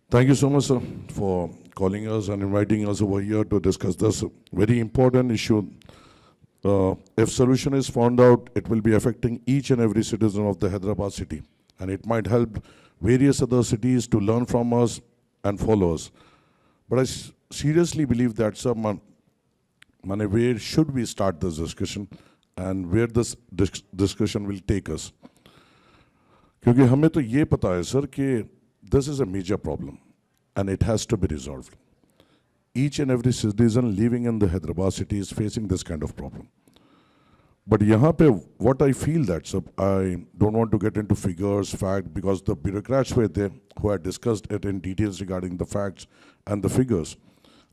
Thank you so much, sir, for calling us and inviting us over here to discuss this very important issue. If solution is found out, it will be affecting each and every citizen of the Hyderabad city, and it might help various other cities to learn from us and follow us. But I seriously believe that, sir, where should we start this discussion and where this discussion will take us? क्योंकि हमें तो ये पता है sir कि this is a major problem and it has to be resolved. Each and every citizen living in the Hyderabad city is facing this kind of problem. But यहाँ पे what I feel that, sir, I don't want to get into figures, fact, because the bureaucrats were there who had discussed it in details regarding the facts and the figures.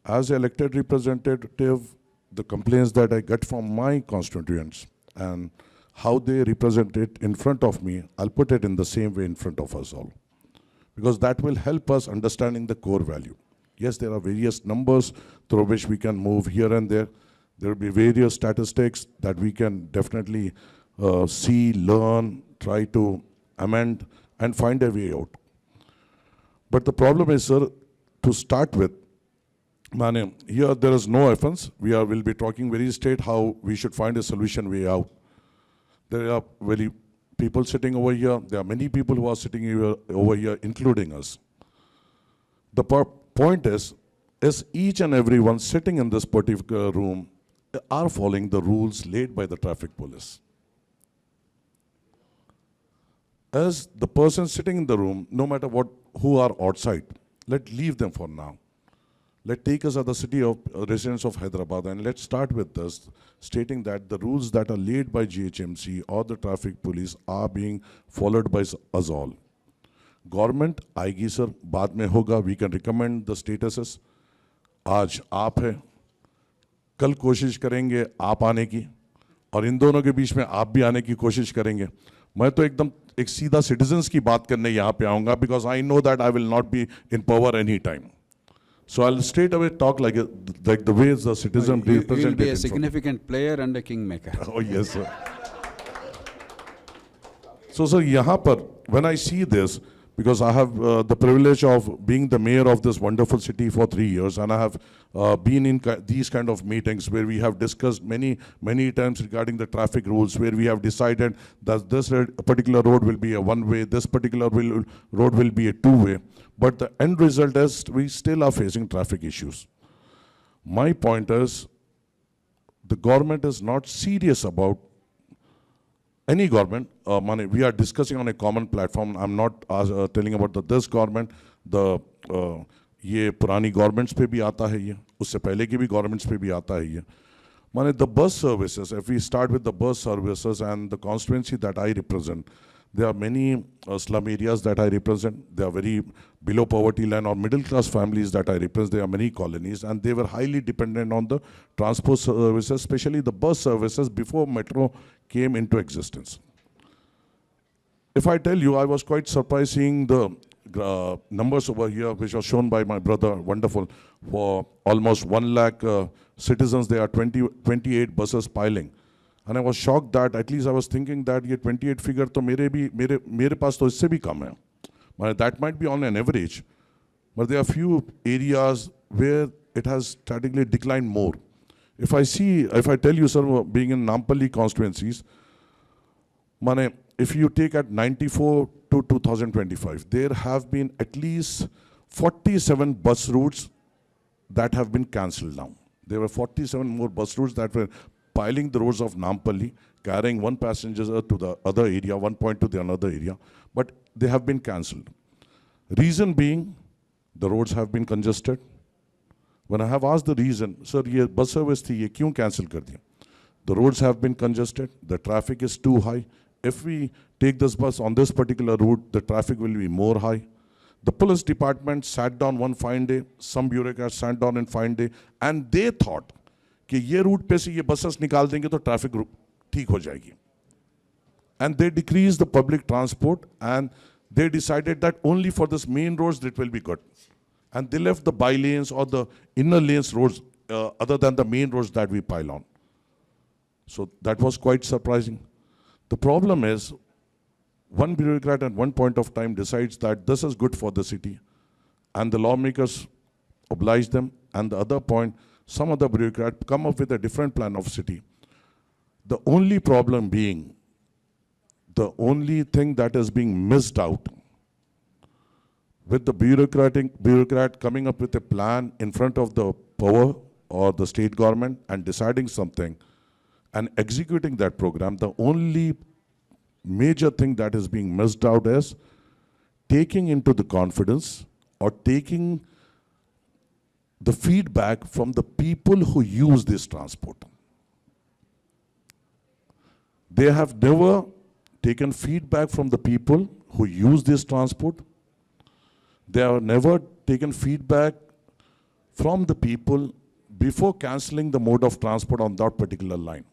As an elected representative, the complaints that I get from my constituents and how they represent it in front of me, I'll put it in the same way in front of us all. Because that will help us understanding the core value. Yes, there are various numbers through which we can move here and there. There will be various statistics that we can definitely see, learn, try to amend, and find a way out. But the problem is, sir, to start with, here there is no offense. Will be talking very straight how we should find a solution way out. There are very people sitting over here. There are many people who are sitting here, over here, including us. The point is each and everyone sitting in this particular room are following the rules laid by the traffic police. As the person sitting in the room, no matter who are outside, let's leave them for now. Let's take us as the city of residents of Hyderabad, and let's start with this, stating that the rules that are laid by GHMC or the traffic police are being followed by us all. Government आएगी sir, बाद में होगा, we can recommend the statuses. आज आप है, कल कोशिश करेंगे आप आने की, और इन दोनों के बीच में आप भी आने की कोशिश करेंगे. मैं तो एकदम एक सीधा citizens की बात करने यहाँ पे आऊँगा, because I know that I will not be in power any time. So I'll straight away talk like the way the citizen represented. You will be a significant player and a kingmaker. Oh yes, sir. So sir, यहाँ पर when I see this, because I have the privilege of being the mayor of this wonderful city for 3 years, and I have been in these kind of meetings where we have discussed many times regarding the traffic rules, where we have decided that this particular road will be a one-way, this particular road will be a two-way. But the end result is we still are facing traffic issues. My point is, the government is not serious about any government. We are discussing on a common platform. I'm not telling about this government. ये पुरानी governments पे भी आता है ये, उससे पहले की भी governments पे भी आता है ये. The bus services, if we start with the bus services and the constituency that I represent, there are many slum areas that I represent. They are very below poverty line or middle class families that I represent. There are many colonies, and they were highly dependent on the transport services, especially the bus services before metro came into existence. If I tell you, I was quite surprised seeing the numbers over here, which are shown by my brother, wonderful, for almost 1 lakh citizens. There are 28 buses piling. And I was shocked that, at least I was thinking that ये 28 figure तो मेरे पास तो इससे भी कम है. That might be on an average, but there are few areas where it has statically declined more. If I tell you, sir, being in Nampally constituencies, if you take at 94 to 2025, there have been at least 47 bus routes that have been cancelled now. There were 47 more bus routes that were piling the roads of Nampally, carrying one passenger to the other area, one point to the another area, but they have been cancelled. Reason being, the roads have been congested. When I have asked the reason, sir, ये bus service थी, ये क्यों cancel कर दिया? The roads have been congested, the traffic is too high. If we take this bus on this particular route, the traffic will be more high. The police department sat down one fine day, some bureaucrats sat down and fine day, and they thought कि ये root पे से ये buses निकाल देंगे तो traffic ठीक हो जाएगी. And they decreased the public transport, and they decided that only for this main roads it will be good. And they left the by lanes or the inner lanes roads other than the main roads that we pile on. So that was quite surprising. The problem is, one bureaucrat at one point of time decides that this is good for the city. and the lawmakers oblige them. And the other point, some other bureaucrat come up with a different plan of city. The only problem being, the only thing that is being missed out with the bureaucrat coming up with a plan in front of the power or the state government and deciding something and executing that program, the only major thing that is being missed out is taking into the confidence or taking the feedback from the people who use this transport. They have never taken feedback from the people who use this transport. They have never taken feedback from the people before cancelling the mode of transport on that particular line.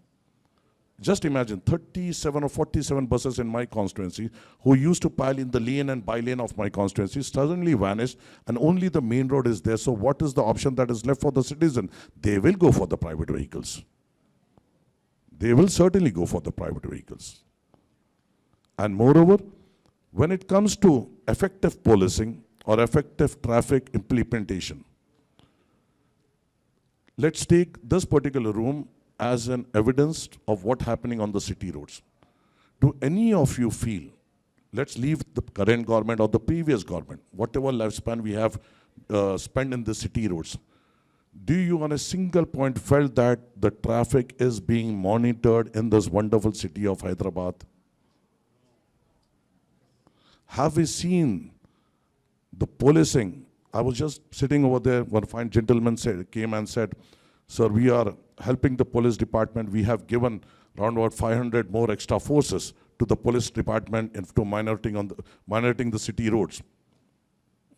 Just imagine 37 or 47 buses in my constituency who used to pile in the lane and by-lane of my constituency suddenly vanished and only the main road is there. So what is the option that is left for the citizen? They will go for the private vehicles. They will certainly go for the private vehicles. And moreover, when it comes to effective policing or effective traffic implementation, let's take this particular room as an evidence of what's happening on the city roads. Do any of you feel, let's leave the current government or the previous government, whatever lifespan we have spent in the city roads, do you on a single point felt that the traffic is being monitored in this wonderful city of Hyderabad? Have we seen the policing? I was just sitting over there, one fine gentleman came and said, sir, we are helping the police department. We have given around about 500 more extra forces to the police department to monitoring the city roads.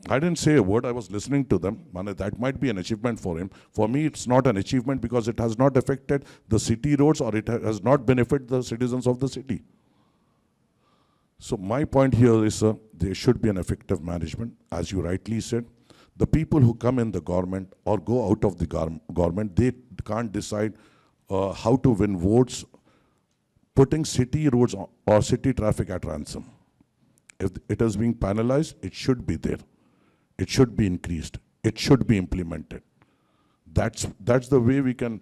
I didn't say a word, I was listening to them. That might be an achievement for him. For me, it's not an achievement because it has not affected the city roads or it has not benefited the citizens of the city. So my point here is, there should be an effective management. As you rightly said, the people who come in the government or go out of the government, they can't decide how to win votes, putting city roads or city traffic at ransom. If it is being penalized, it should be there. It should be increased. It should be implemented. That's the way we can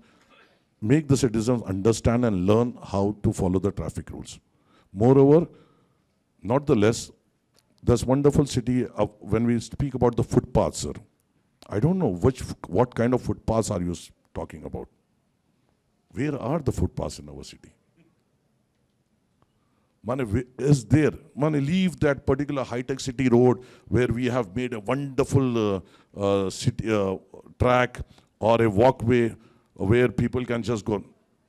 make the citizens understand and learn how to follow the traffic rules. Moreover, not the less, this wonderful city, when we speak about the footpaths, sir, I don't know what kind of footpaths are you talking about. Where are the footpaths in our city? Is there? Leave that particular high-tech city road where we have made a wonderful city, track or a walkway where people can just go.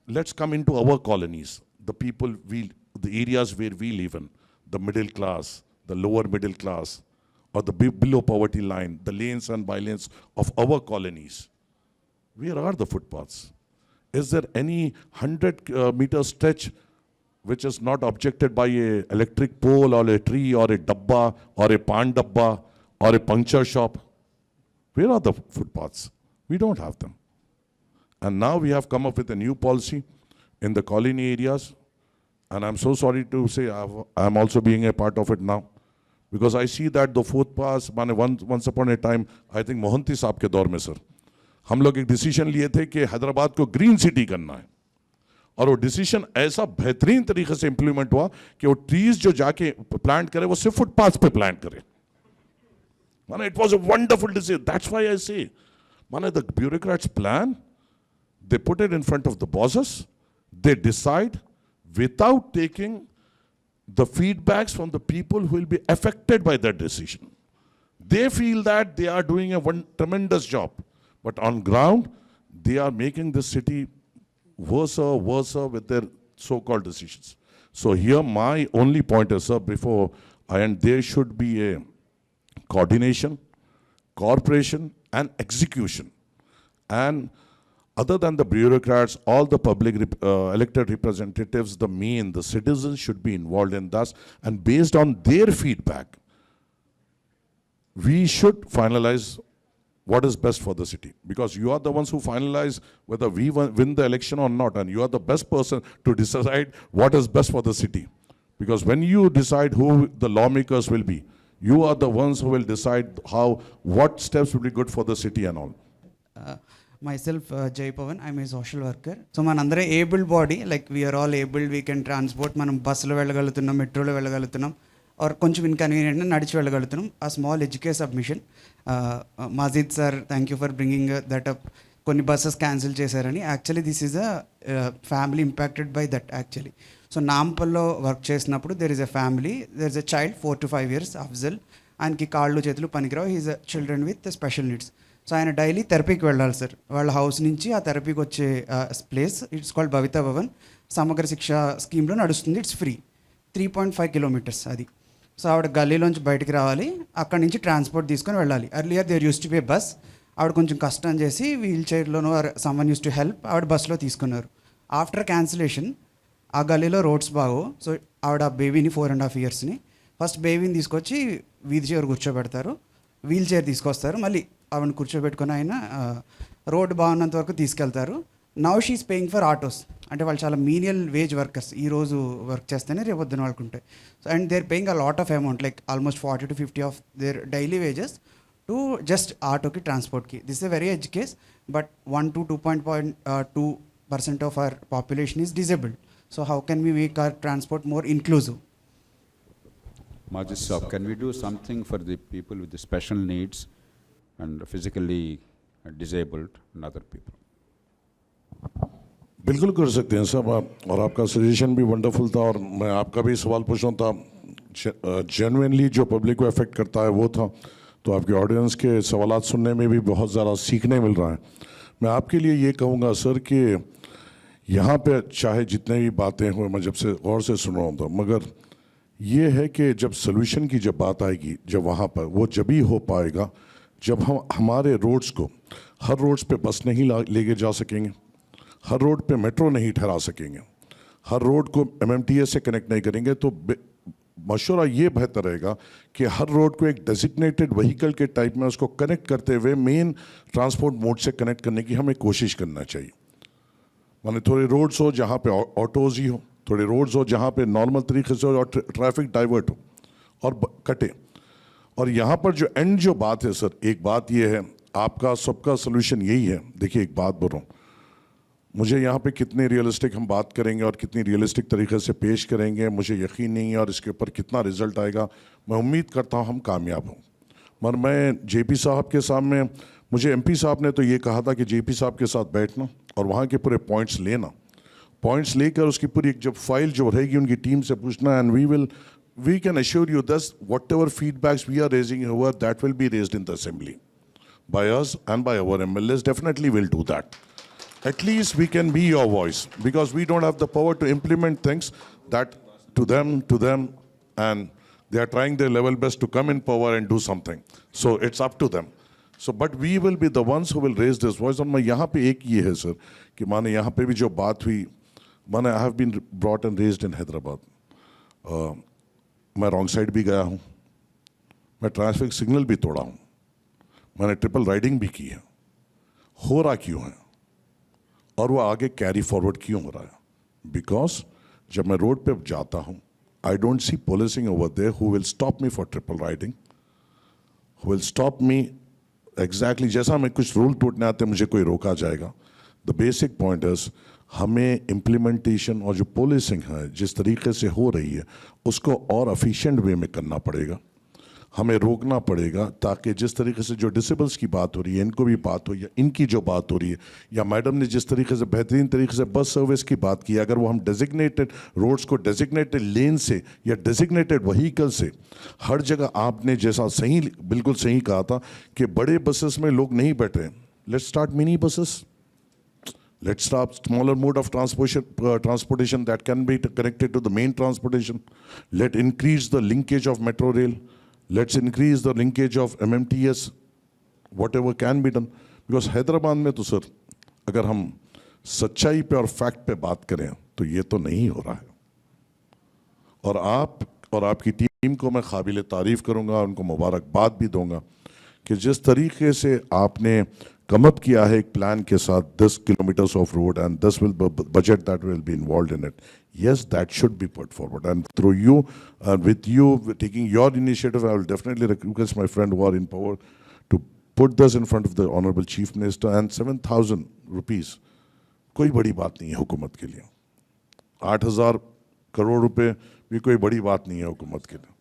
Let's come into our colonies, the areas where we live in, the middle class, the lower middle class, or the below poverty line, the lanes and by-lanes of our colonies. Where are the footpaths? Is there any 100-meter stretch which is not objected by an electric pole or a tree or a dabba or a pan dabba or a puncture shop? Where are the footpaths? We don't have them. And now we have come up with a new policy in the colony areas. And I'm so sorry to say I'm also being a part of it now. Because I see that the footpaths, once upon a time, I think Mohanty साहब के दौर में sir, हम लोग एक decision लिए थे कि हैदराबाद को ग्रीन सिटी करना है. और वो डिसीजन ऐसा बेहतरीन तरीके से इंप्लीमेंट हुआ कि वो ट्रीज जो जाके प्लांट करे वो सिर्फ फुटपाथ पे प्लांट करे. माने it was a wonderful decision. That's why I say, माने the bureaucrats plan, they put it in front of the bosses, they decide without taking the feedbacks from the people who will be affected by that decision. They feel that they are doing a tremendous job, but on ground, they are making the city worse with their so-called decisions. So here my only point is, sir, before I end, there should be a coordination, cooperation, and execution. And other than the bureaucrats, all the public elected representatives, the citizens should be involved in this. And based on their feedback, we should finalize what is best for the city. Because you are the ones who finalize whether we win the election or not. And you are the best person to decide what is best for the city. Because when you decide who the lawmakers will be, You are the ones who will decide how, what steps will be good for the city and all. Myself, Jay Pavan, I'm a social worker. So మనందరం abled body like we are all abled we can transport. మనం బస్సులో వెళ్ళగలుగుతున్నాం, మెట్రోలో వెళ్ళగలుగుతున్నాం, are కొంచెం inconvenient నడిచి వెళ్ళగలుగుతున్నాం. ఆ small educate submission. Majid sir, thank you for bringing that up. కొన్ని buses cancel చేశారని. Actually this is a family impacted by that actually. So నాంపల్లో వర్క్ చేసినప్పుడు there is a family, there is a child 4 to 5 years, Afzal. ఆయనకి కాళ్ళు చేతులు పనికిరావు. He's a children with special needs. So ఆయన daily థెరపీకి వెళ్ళాలి సార్. వాళ్ళ హౌస్ నుంచి ఆ థెరపీకి వచ్చే ప్లేస్ ఇట్స్ కాల్డ్ భవితా భవన్, సమగ్ర శిక్ష స్కీమ్లో నడుస్తుంది. It's free. 3.5 kilometers అది. సో ఆవిడ గల్లీలోంచి బయటికి రావాలి, అక్కడి నుంచి ట్రాన్స్పోర్ట్ తీసుకొని వెళ్ళాలి. Earlier there used to be bus. ఆవిడ కొంచెం కష్టం చేసి వీల్ చైర్లోనో సమ్మన్ యూస్ టు హెల్ప్, ఆవిడ బస్సులో తీసుకున్నారు. ఆఫ్టర్ క్యాన్సిలేషన్ ఆ గల్లీలో రోడ్స్ బాగో. సో ఆవిడ ఆ బేబీని 4.5 yearsని ఫస్ట్ బేబీని తీసుకొచ్చి వీధి చివర కూర్చోబెడతారు, వీల్ చైర్ తీసుకొస్తారు, మళ్ళీ ఆవిడని కూర్చోబెట్టుకొని ఆయన రోడ్డు బాగున్నంత వరకు తీసుకెళ్తారు. Now she's paying for autos. అంటే వాళ్ళు చాలా మీనియల్ వేజ్ వర్కర్స్. ఈరోజు వర్క్ చేస్తేనే రేపు పొద్దున వాళ్ళకు ఉంటాయి. So and they're paying a lot of amount like almost 40 to 50 of their daily wages to just ఆటోకి ట్రాన్స్పోర్ట్కి. This is a very edge case. But 1 to 2.2% of our population is disabled. So how can we make our transport more inclusive? Majid Saab, can we do something for the people with the special needs and physically disabled and other people? बिल्कुल कर सकते हैं साहब आप, और आपका suggestion भी wonderful था, और मैं आपका भी सवाल पूछना था जेन्युइनली जो पब्लिक को अफेक्ट करता है वो था. तो आपके ऑडियंस के सवालात सुनने में भी बहुत ज़्यादा सीखने मिल रहा है. मैं आपके लिए ये कहूँगा सर कि यहाँ पे चाहे जितने भी बातें हुए, मैं जब से गौर से सुन रहा हूँ था, मगर ये है कि जब सोल्यूशन की जब बात आएगी, जब वहाँ पर वो जब ही हो पाएगा जब हम हमारे रोड्स को, हर रोड्स पे बस नहीं लेके जा सकेंगे, हर रोड पे मेट्रो नहीं ठहरा सकेंगे, हर रोड को MMTS से कनेक्ट नहीं करेंगे, तो मशवरा ये बेहतर रहेगा कि हर रोड को एक डेजिग्नेटेड व्हीकल के टाइप में उसको कनेक्ट करते हुए मेन ट्रांसपोर्ट मोड से कनेक्ट करने की हमें कोशिश करना चाहिए. माने थोड़े रोड्स हो जहाँ पे ऑटोज़ ही हो, थोड़े रोड्स हो जहाँ पे नॉर्मल तरीके से हो और ट्रैफिक डाइवर्ट हो और कटे. और यहाँ पर जो एंड जो बात है सर, एक बात ये है, आपका सबका सोल्यूशन यही है. देखिए एक बात बोल रहा हूँ, मुझे यहाँ पे कितने रियलिस्टिक हम बात करेंगे और कितनी रियलिस्टिक तरीके से पेश करेंगे मुझे यकीन नहीं है, और इसके ऊपर कितना रिजल्ट आएगा मैं उम्मीद करता हूँ हम कामयाब हों. मगर मैं JP साहब के सामने, मुझे MP साहब ने तो ये कहा था कि JP साहब के साथ बैठना और वहाँ के पूरे पॉइंट्स लेना, पॉइंट्स लेकर उसकी पूरी एक जब फाइल जो रहेगी उनकी टीम से पूछना, and we can assure you that whatever feedbacks we are raising over, that will be raised in the assembly by us and by our MLAs. Definitely will do that. At least we can be your voice, because we don't have the power to implement things that to them, and they are trying their level best to come in power and do something. So it's up to them. So but we will be the ones who will raise this voice. और मैं यहाँ पे एक ये है sir कि माने यहाँ पे भी जो बात हुई, माने I have been brought and raised in Hyderabad. मैं रॉन्ग साइड भी गया हूँ, मैं ट्रैफिक सिग्नल भी तोड़ा हूँ, मैंने ट्रिपल राइडिंग भी की है. हो रहा क्यों है और वो आगे कैरी फॉरवर्ड क्यों हो रहा है? बिकॉज जब मैं रोड पे जाता हूँ, I don't see policing over there who will stop me for triple riding, who will stop me exactly जैसा मैं कुछ रूल टूटने आते मुझे कोई रोका जाएगा. द बेसिक पॉइंट इज हमें इम्प्लीमेंटेशन और जो पोलिसिंग है जिस तरीके से हो रही है उसको और एफिशिएंट वे में करना पड़ेगा, हमें रोकना पड़ेगा, ताकि जिस तरीके से जो डिसेबल्स की बात हो रही है इनको भी बात हो, या इनकी जो बात हो रही है, या मैडम ने जिस तरीके से बेहतरीन तरीके से बस सर्विस की बात की, अगर वो हम डेजिग्नेटेड रोड्स को डेजिग्नेटेड लेन से या डेजिग्नेटेड व्हीकल से हर जगह, आपने जैसा सही बिल्कुल सही कहा था कि बड़े बसेस में लोग नहीं बैठ रहे, let's start mini buses, let's start smaller mode of transportation that can be connected to the main transportation. Let's increase the linkage of metro rail. Let's increase the linkage of MMTS, whatever can be done. Because Hyderabad में तो sir अगर हम सच्चाई पे और fact पे बात करें तो ये तो नहीं हो रहा है. और आप और आपकी टीम को मैं काबिल तारीफ़ करूँगा, उनको मुबारकबाद भी दूंगा कि जिस तरीके से आपने कम अप किया है एक प्लान के साथ 10 kilometers of road and this will budget that will be involved in it. Yes, that should be put forward. And through you, with you taking your initiative, I will definitely request my friend who are in power to put this in front of the Honorable Chief Minister. And 7,000 rupees, कोई बड़ी बात नहीं है हुकूमत के लिए. 8,000 करोड़ रुपए भी कोई बड़ी बात नहीं है हुकूमत के लिए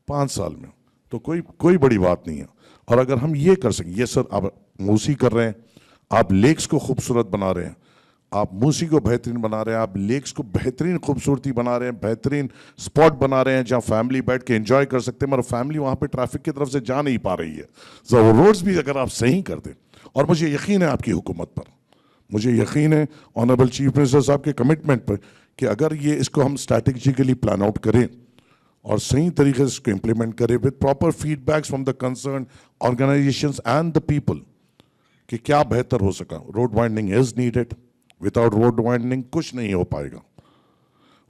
5 साल में, तो कोई बड़ी बात नहीं है. और अगर हम ये कर सकें, ये सर आप मूसी कर रहे हैं, आप लेक्स को खूबसूरत बना रहे हैं, आप मूसी को बेहतरीन बना रहे हैं, आप लेक्स को बेहतरीन खूबसूरती बना रहे हैं, बेहतरीन स्पॉट बना रहे हैं जहां फैमिली बैठ के एंजॉय कर सकते हैं, मगर फैमिली वहां पे ट्रैफिक की तरफ से जा नहीं पा रही है. तो वो रोड्स भी अगर आप सही कर दें, और मुझे यकीन है आपकी हुकूमत पर, मुझे यकीन है ऑनरेबल चीफ मिनिस्टर साहब के कमिटमेंट पर कि अगर ये इसको हम स्ट्रैटेजिकली प्लान आउट करें और सही तरीके से इसको इम्प्लीमेंट करें with proper feedbacks from the concern organisations and the people कि क्या बेहतर हो सका. Road winding is needed, without road winding कुछ नहीं हो पाएगा.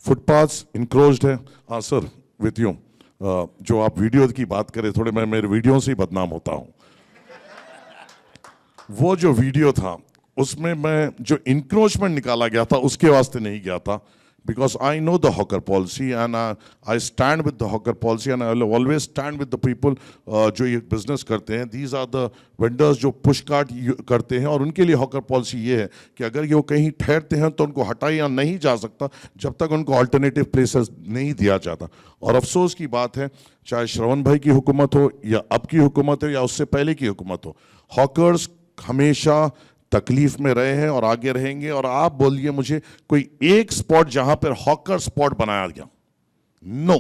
फुटपाथ्स इंक्रोच्ड है. हाँ सर, विथ यू, जो आप वीडियो की बात करें, थोड़े मैं मेरे वीडियो से ही बदनाम होता हूँ. वो जो वीडियो था उसमें मैं जो इंक्रोचमेंट निकाला गया था उसके वास्ते नहीं गया था, because I know the hawker policy and I stand with the hawker policy and I will always stand with the people जो ये बिजनेस करते हैं. These are the vendors जो पुश कार्ट करते हैं, और उनके लिए हॉकर पॉलिसी ये है कि अगर ये वो कहीं ठहरते हैं तो उनको हटाया नहीं जा सकता जब तक उनको अल्टरनेटिव प्लेसेस नहीं दिया जाता. और अफसोस की बात है, चाहे श्रवण भाई की हुकूमत हो या अब की हुकूमत हो या उससे पहले की हुकूमत हो, हॉकर्स हमेशा तकलीफ में रहे हैं और आगे रहेंगे. और आप बोलिए मुझे कोई एक स्पॉट जहां पर हॉकर स्पॉट बनाया गया, no.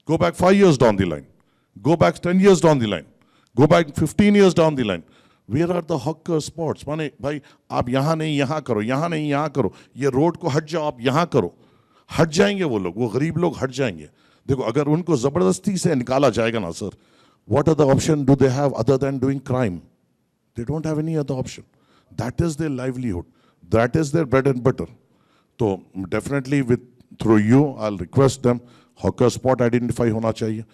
Go back 5 years down the line, go back 10 years down the line, go back 15 years down the line. Where are the hawker spots? माने भाई आप यहां नहीं यहां करो, यहां नहीं यहां करो, ये रोड को हट जाओ, आप यहां करो. हट जाएंगे वो लोग, वो गरीब लोग हट जाएंगे. देखो, अगर उनको जबरदस्ती से निकाला जाएगा ना sir, what are the option do they have other than doing crime? They don't have any other option. That is their livelihood. That is their bread and butter. So definitely through you, I'll request them, hawker spot identify होना चाहिए,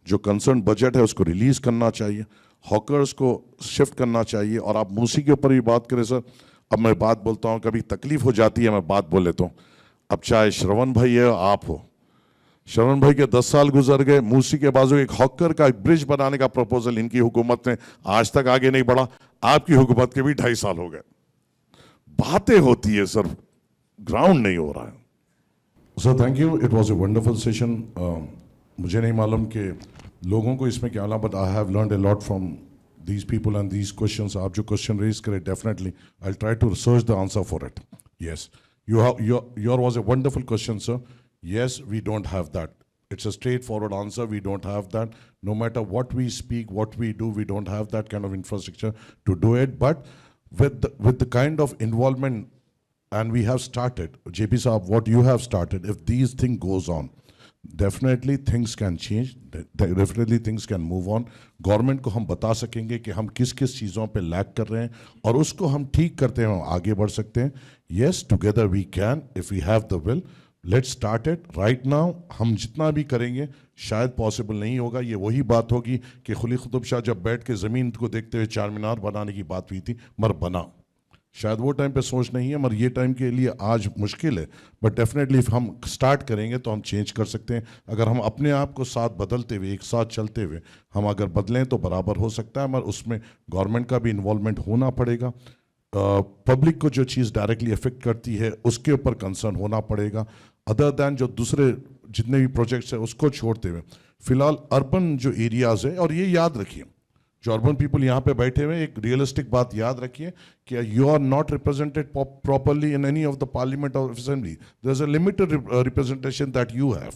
जो concerned budget है उसको release करना चाहिए, hawkers को shift करना चाहिए. और आप मूसी के ऊपर भी बात करें सर, अब मैं बात बोलता हूँ, कभी तकलीफ हो जाती है मैं बात बोल लेता हूँ. अब चाहे श्रवण भाई है आप हो, श्रवण भाई के 10 साल गुजर गए, मूसी के बाजू एक हॉकर का ब्रिज बनाने का प्रपोजल इनकी हुकूमत ने आज तक आगे नहीं बढ़ा. आपकी हुकूमत के भी 2.5 साल हो गए. बातें होती है सर, ग्राउंड नहीं हो रहा है. Sir thank you, it was a wonderful session. मुझे नहीं मालूम कि लोगों को इसमें क्या लगा, but I have learned a lot from these people and these questions. आप जो क्वेश्चन रेज करें, definitely I will try to research the answer for it. Yes, your was a wonderful question sir. Yes, we don't have that. It's a straightforward answer. We don't have that. No matter what we speak, what we do, we don't have that kind of infrastructure to do it. But with the kind of involvement, and we have started, JP Saab, what you have started, if these thing goes on, definitely things can change. Definitely things can move on. Government को हम बता सकेंगे कि हम किस किस चीज़ों पे लैग कर रहे हैं, और उसको हम ठीक करते हैं, हम आगे बढ़ सकते हैं. Yes, together we can if we have the will. Let's start it right now. हम जितना भी करेंगे शायद पॉसिबल नहीं होगा. ये वही बात होगी कि कुली कुतुब शाह जब बैठ के ज़मीन को देखते हुए चार मीनार बनाने की बात हुई थी, मगर बना. शायद वो टाइम पे सोच नहीं है, मगर ये टाइम के लिए आज मुश्किल है. बट डेफिनेटली हम स्टार्ट करेंगे तो हम चेंज कर सकते हैं. अगर हम अपने आप को साथ बदलते हुए, एक साथ चलते हुए हम अगर बदलें तो बराबर हो सकता है, मगर उसमें गवर्नमेंट का भी इन्वॉल्वमेंट होना पड़ेगा. पब्लिक को जो चीज़ डायरेक्टली अफेक्ट करती है उसके ऊपर कंसर्न होना पड़ेगा. अदर दैन जो दूसरे जितने भी प्रोजेक्ट्स हैं उसको छोड़ते हुए फिलहाल अर्बन जो एरियाज़ है, और ये याद रखिए जो अर्बन पीपल यहाँ पे बैठे हुए, एक रियलिस्टिक बात याद रखिए कि you are not represented properly in any of the parliament और assembly. There is a limited representation that you have.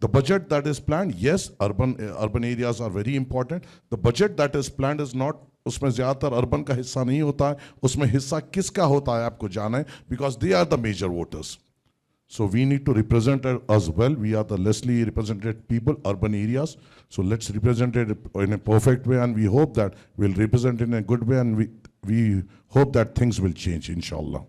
The budget that is planned, yes, urban areas are very important. The budget that is planned is not, उसमें ज़्यादातर urban का हिस्सा नहीं होता है. उसमें हिस्सा किसका होता है आपको जाना है, because they are the major voters. So we need to represent as well. We are the lessly represented people, urban areas. So let's represent it in a perfect way, and we hope that we'll represent in a good way, and we hope that things will change, inshallah.